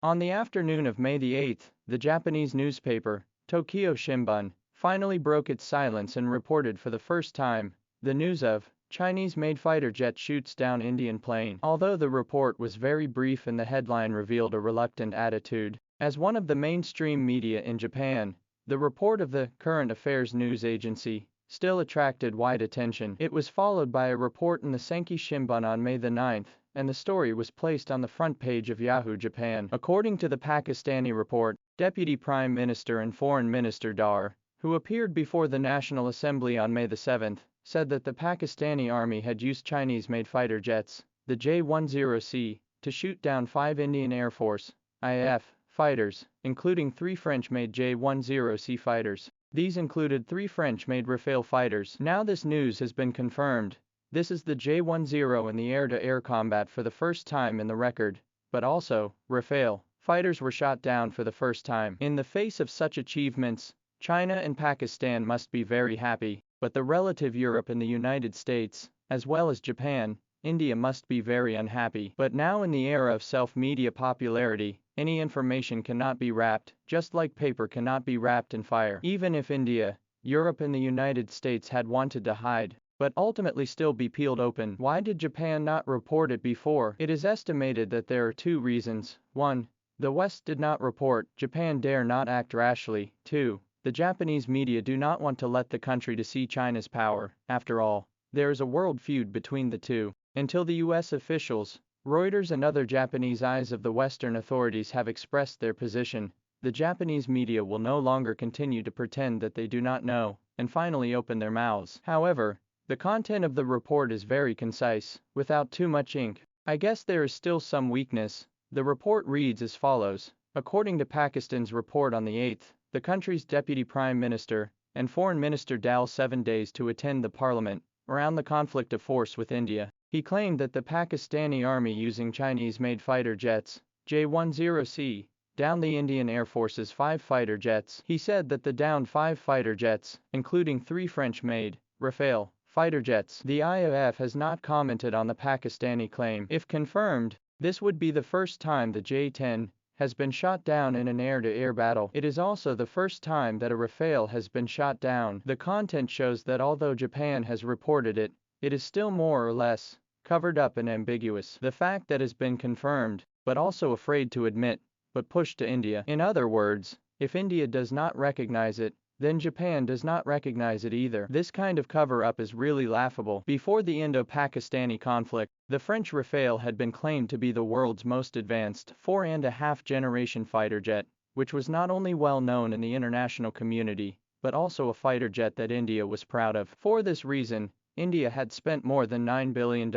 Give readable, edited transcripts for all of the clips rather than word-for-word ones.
On the afternoon of May the 8th, the Japanese newspaper, Tokio Shimbun, finally broke its silence and reported for the first time the news of Chinese-made fighter jet shoots down Indian plane. Although the report was very brief and the headline revealed a reluctant attitude, as one of the mainstream media in Japan, the report of the current affairs news agency still attracted wide attention. It was followed by a report in the Sankei Shimbun on May the 9th, and the story was placed on the front page of Yahoo Japan. According to the Pakistani report, Deputy Prime Minister and Foreign Minister Dar, who appeared before the National Assembly on May the 7th, said that the Pakistani army had used Chinese-made fighter jets, the J-10C, to shoot down 5 Indian Air Force (IAF) fighters, including 3 French-made J-10C fighters. These included 3 French-made Rafale fighters. Now this news has been confirmed. This is the J-10 in the air-to-air combat for the first time in the record, but also, Rafale fighters were shot down for the first time. In the face of such achievements, China and Pakistan must be very happy, but the relative Europe and the United States, as well as Japan, India must be very unhappy. But now in the era of self-media popularity, any information cannot be wrapped, just like paper cannot be wrapped in fire. Even if India, Europe and the United States had wanted to hide, but ultimately still be peeled open, why did Japan not report it before? It is estimated that there are 2 reasons. 1. The West did not report, Japan dare not act rashly. 2. The Japanese media do not want to let the country to see China's power. After all, there is a world feud between the two. Until the US officials, Reuters and other Japanese eyes of the Western authorities have expressed their position, the Japanese media will no longer continue to pretend that they do not know, and finally open their mouths. However, the content of the report is very concise, without too much ink. I guess there is still some weakness. The report reads as follows. According to Pakistan's report on the 8th, the country's Deputy Prime Minister and Foreign Minister dal 7 days to attend the parliament around the conflict of force with India. He claimed that the Pakistani army using Chinese-made fighter jets, J-10C, downed the Indian Air Force's 5 fighter jets. He said that the downed 5 fighter jets, including 3 French-made Rafale fighter jets. The IAF has not commented on the Pakistani claim. If confirmed, this would be the first time the J-10 has been shot down in an air-to-air battle. It is also the first time that a Rafale has been shot down. The content shows that although Japan has reported it, it is still more or less covered up and ambiguous. The fact that has been confirmed, but also afraid to admit, but pushed to India. In other words, if India does not recognize it, then Japan does not recognize it either. This kind of cover-up is really laughable. Before the Indo-Pakistani conflict, the French Rafale had been claimed to be the world's most advanced 4.5-generation fighter jet, which was not only well known in the international community, but also a fighter jet that India was proud of. For this reason, India had spent more than $9 billion,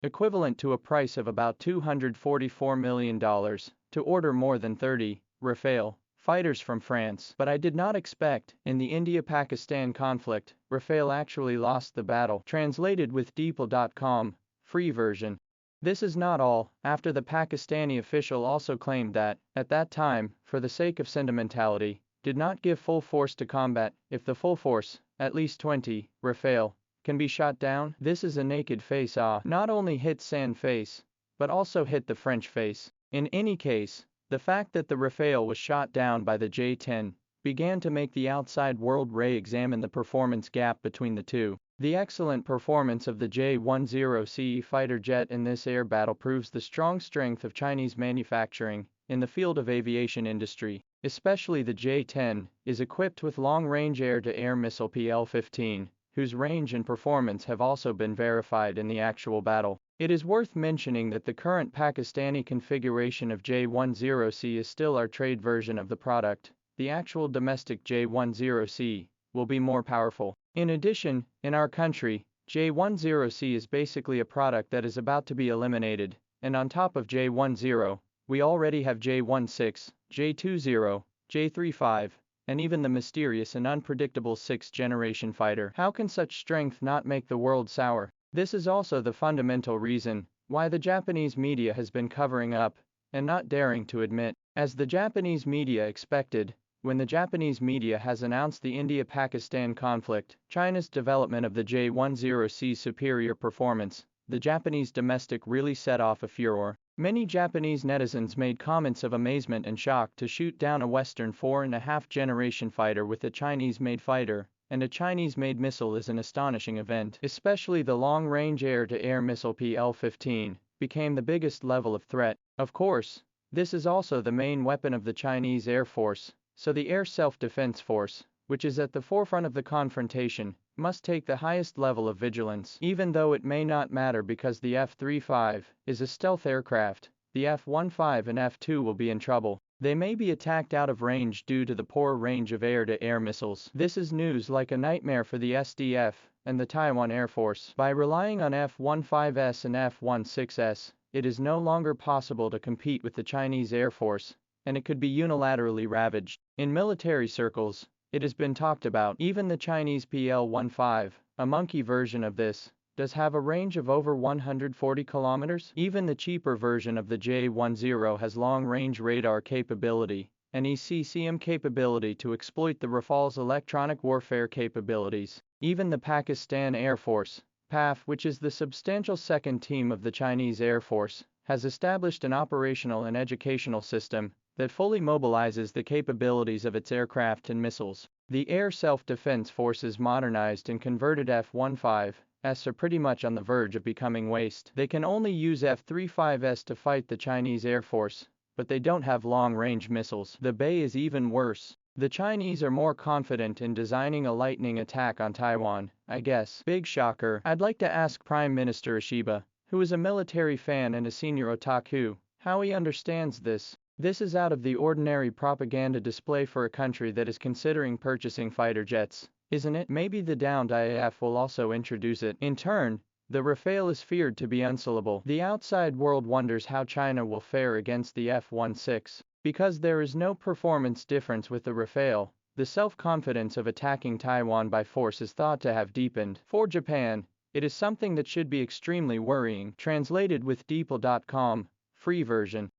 equivalent to a price of about $244 million, to order more than 30 Rafale fighters from France. But I did not expect, in the India-Pakistan conflict, Rafale actually lost the battle. Translated with DeepL.com, free version. This is not all. After the Pakistani official also claimed that, at that time, for the sake of sentimentality, did not give full force to combat, if the full force, at least 20, Rafale, can be shot down. This is a naked face. Not only hit San face, but also hit the French face. In any case, the fact that the Rafale was shot down by the J-10 began to make the outside world re-examine the performance gap between the two. The excellent performance of the J-10C fighter jet in this air battle proves the strong strength of Chinese manufacturing in the field of aviation industry. Especially the J-10 is equipped with long-range air-to-air missile PL-15, whose range and performance have also been verified in the actual battle. It is worth mentioning that the current Pakistani configuration of J-10C is still our trade version of the product. The actual domestic J-10C will be more powerful. In addition, in our country, J-10C is basically a product that is about to be eliminated, and on top of J-10, we already have J-16, J-20, J-35, and even the mysterious and unpredictable 6th generation fighter. How can such strength not make the world sour? This is also the fundamental reason why the Japanese media has been covering up and not daring to admit. As the Japanese media expected, when the Japanese media has announced the India-Pakistan conflict, China's development of the J-10C's superior performance, the Japanese domestic really set off a furor. Many Japanese netizens made comments of amazement and shock to shoot down a Western 4.5-generation fighter with a Chinese-made fighter, and a Chinese-made missile is an astonishing event. Especially the long-range air-to-air missile PL-15 became the biggest level of threat. Of course, this is also the main weapon of the Chinese Air Force, so the Air Self-Defense Force, which is at the forefront of the confrontation, must take the highest level of vigilance. Even though it may not matter because the F-35 is a stealth aircraft, the F-15 and F-2 will be in trouble. They may be attacked out of range due to the poor range of air-to-air missiles. This is news like a nightmare for the SDF and the Taiwan Air Force. By relying on F-15S and F-16S, it is no longer possible to compete with the Chinese Air Force, and it could be unilaterally ravaged. In military circles, it has been talked about. Even the Chinese PL-15, a monkey version of this, does have a range of over 140 kilometers. Even the cheaper version of the J-10 has long-range radar capability and ECCM capability to exploit the Rafale's electronic warfare capabilities. Even the Pakistan Air Force, PAF, which is the substantial second team of the Chinese Air Force, has established an operational and educational system that fully mobilizes the capabilities of its aircraft and missiles. The Air Self-Defense Force's modernized and converted F-15s are pretty much on the verge of becoming waste. They can only use F-35s to fight the Chinese Air Force, but they don't have long-range missiles. The Bay is even worse. The Chinese are more confident in designing a lightning attack on Taiwan, I guess. Big shocker. I'd like to ask Prime Minister Ishiba, who is a military fan and a senior otaku, how he understands this. This is out of the ordinary propaganda display for a country that is considering purchasing fighter jets, isn't it? Maybe the downed IAF will also introduce it. In turn, the Rafale is feared to be unsellable. The outside world wonders how China will fare against the F-16. Because there is no performance difference with the Rafale, the self-confidence of attacking Taiwan by force is thought to have deepened. For Japan, it is something that should be extremely worrying. Translated with DeepL.com, free version.